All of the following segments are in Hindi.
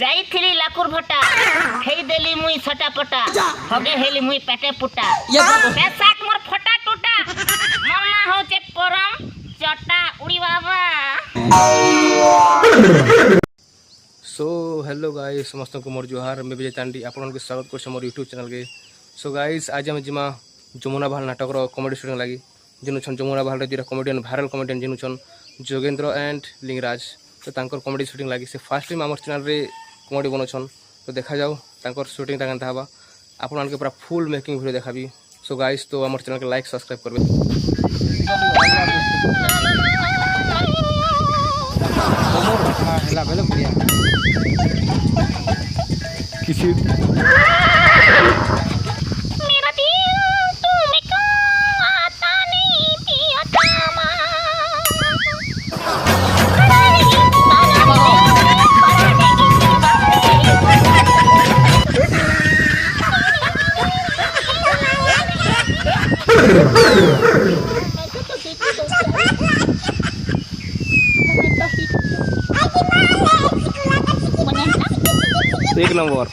जाइथिली लाकुर भटा खेई देली मुई छटा पटा हगे हेली मुई पेटे पुटा पैसाक मोर फटा टूटा मम्मा होचे परम चटा उड़ी बाबा। सो हेलो गाइस समस्त को मोर जोहार मैं विजय चांडी आपन के स्वागत कर मोर यूट्यूब चैनल के। सो गाइस आज हम जिमा जमुना भाल नाटक कॉमेडी शूटिंग लगी जिनुछन जमुना भाल दुटा कॉमेडियन भाइराल कॉमेडियन जिनुछन जोगेंद्र एंड लिंगराज। तो तांकर कॉमेडी शूटिंग लगी से फर्स्ट टाइम आम चैनल रे कॉमेडी बनौछन तो देखा जाओ तांकर शूटिंग केनता हवा आपन के पूरा फुल मेकिंग वीडियो देखाबी। सो गाइस तो आम चैनल के लाइक सब्सक्राइब करबे। किसी मेरा दिल तुम्हें को आता नहीं पिया तामा। एक नंबर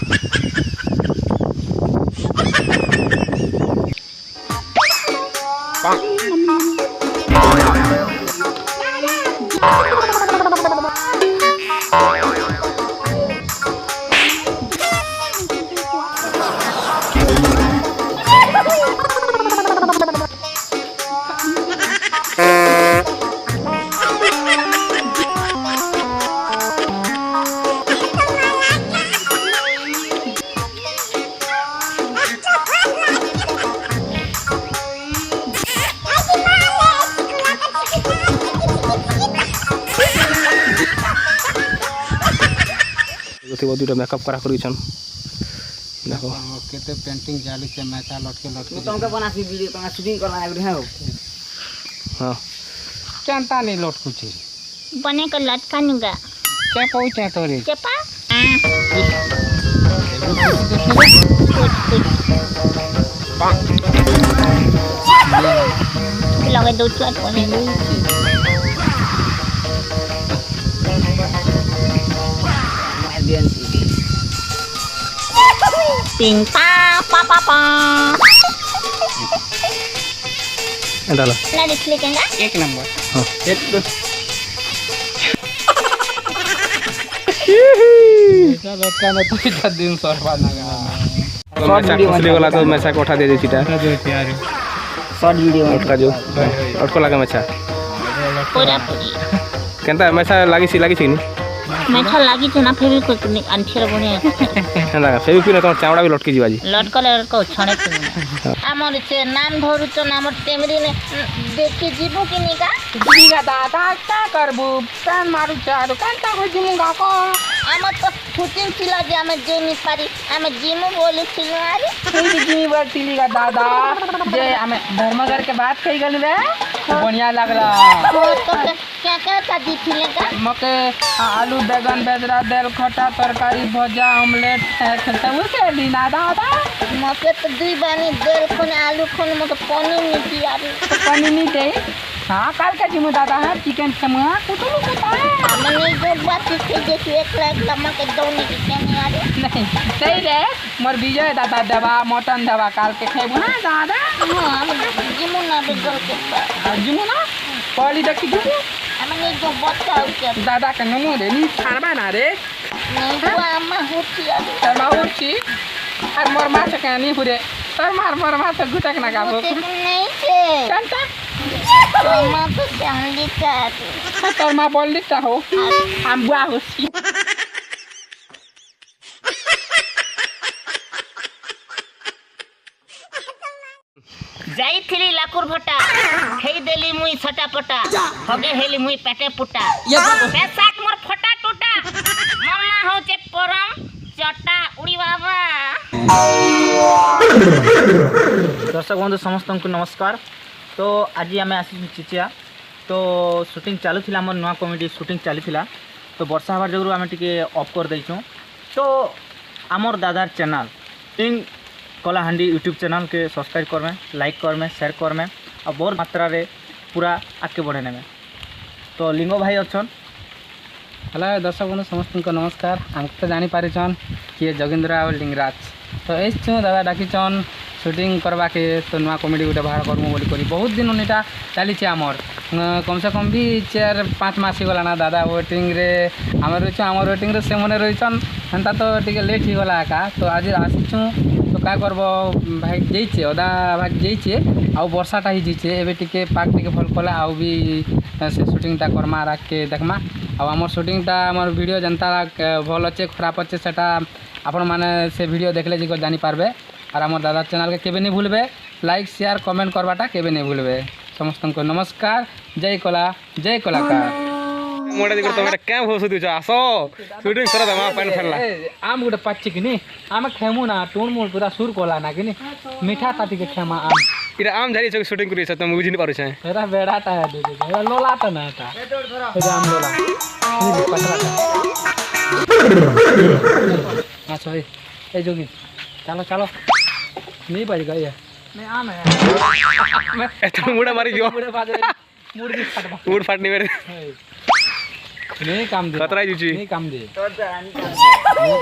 दुटा मेकअप करा कर देखो केते पेंटिंग जाली से मैचा लटके लटके तुमके बना सी वीडियो तुमके शूटिंग करना है हो। हां चंता नहीं लटकू छे बने का लटका नुगा के पहुंचे तोरे चपा लगे दो चट बने Ting pa pa pa pa. एंडाला ना दिखले केंगा एक नंबर हां एक दो ऐसा लटका ना तो इतना दिन सरवा ना तो मैचा कुसले वाला तो मैचा को उठा दे दी सीधा यार शॉर्ट वीडियो अटका जो अटको लगा मैचा पूरा पूरी केनता मैचा लागी सी नहीं मैठा लागी थे ना फेवी को तुमने अंठेर बने एंदा फेवी पिने तो चावड़ा भी लटकी जीवाजी लटकले लटको छणे तुमने हमर से नाम धरु तो नाम टेमरी ने देखे जीबो कि निका जीगा दादा का करबू कान मारू चारो कांता हो जिमुगा को हम तो शूटिंग थिला जे हम जेमी पारी हम जिमु बोली थिला रे कोई जिमी बरतीली का दादा जे हमें धर्मगर के बात कही गल रे बढ़िया लगला तो क्या क्या था दी थिले का मके आलू बैगन बेदरा दाल खट्टा तरकारी भजा ऑमलेट सब के लीना दादा मके तो दुई बानी देल कोन आलू कोन मके पनीर नीति आरे पनीर नहीं दे हाँ काल का जिमु दादा है चिकन समूह कुतुलू पता है हमने जो बात थी देखिए एक लाख लम्मा के दोने की क्या नहीं आ रही नहीं सही रे मोर विजय दादा दवा मटन दवा काल के खेबू ना दादा हाँ हम जिमु ना बिगड़ के जिमु ना पहली देखी जिमु हमने जो बच्चा उसे दादा के नमो रे नी छाड़बा ना रे नहीं तो अम्मा होती है तरमा होची और मोर माछ के नहीं हुरे तर मोर माछ गुटक ना गाबो नहीं थे कंता अम्मा तो चांदी का तर मा बोल लिखता हो हम बुआ होची जाइथिली लाकुर भटा खेई देली मुई छटा पटा हगे हेली मुई पेटे पुटा पैसाक मोर फटा टूटा मम्मा होचे परम चटा उड़ी बाबा। दर्शक बंधु समस्त को नमस्कार। तो आज आम आसी चिचिया तो शूटिंग चालू थिला हमर नवा कॉमेडी शूटिंग चली थिला तो वर्षा हबार जगरू आम टिके ऑफ कर देइछु। तो आमर दादार चैनल टिंग कलाहांडी यूट्यूब चैनल के सब्सक्राइब करमे लाइक करमे शेयर करमे और बहुत मात्रा रे पूरा आगे बढ़े नेमे। तो लिंग भाई अच्छन। हेलो दर्शक बंधु समस्त नमस्कार। आमको तो जानी पारिछन किए जोगिंद्र और लिंगराज। तो एसचु दादा डाकिचन शूटिंग करवा के तो नुआ कमेडी गोटे बाहर करमु बोली करी बहुत दिन उनिटा चली आमर कम से कम भी 4-5 मास गला ना दादा वेटिंग रे आमर रही आमर वेटिंग रे से मने रहीछन हेन्ता तो टिके लेट ही गला का। तो आज आसीचु तो का करब भाई जाइछे अदा भाग जाइछे आउ वर्षाटा ही जाइछे एबे टिके पाक टिके भल कला आउ भी से शूटिंगटा करमा राख के देखमा। आउ आमर शूटिंगटा आमर वीडियो जनता भल अच्छे खराब अच्छे सेटा आपण माने से वीडियो देखले जी जानी पारबे। और आमर दादा चैनल के केबे नहीं भूलबे लाइक शेयर कमेंट करवाटा केबे नहीं भूलबे। समस्त को नमस्कार। जय कला जय कलाकार। मोटा दिकर तुम क्या भोस दिछ आसो शूटिंग कर दमा पानी फेरला आम गोटे पाची कि नहीं आम खेमु ना टूण मूल पूरा सुर कोला ना कि मीठा ताती के खेमा आम इरा आम झारी छ शूटिंग करी छ तुम बुझि नि पारु छ एरा बेड़ाटा है दे एरा लोला त ना था एरा आम लोला नहीं पतला था। अच्छा ए जोगी चलो चलो नहीं बज गई है नहीं आम है एतो मुड़ा मारी दियो मुड़े बाज मुड़ भी फटवा मूड फाटनी मेरे नहीं काम दे खतरा जुची नहीं काम दे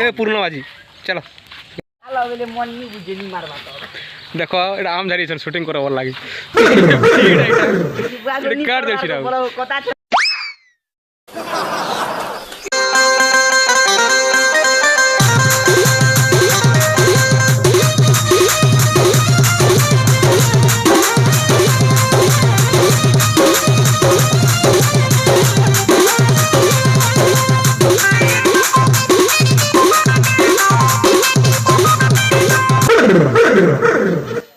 ए पूर्णबाजी चलो आलो बेले मन नहीं बुझे नहीं मारबा तो देखो एटा आम झारी छ शूटिंग करब लागी काट काट देछि रा कथा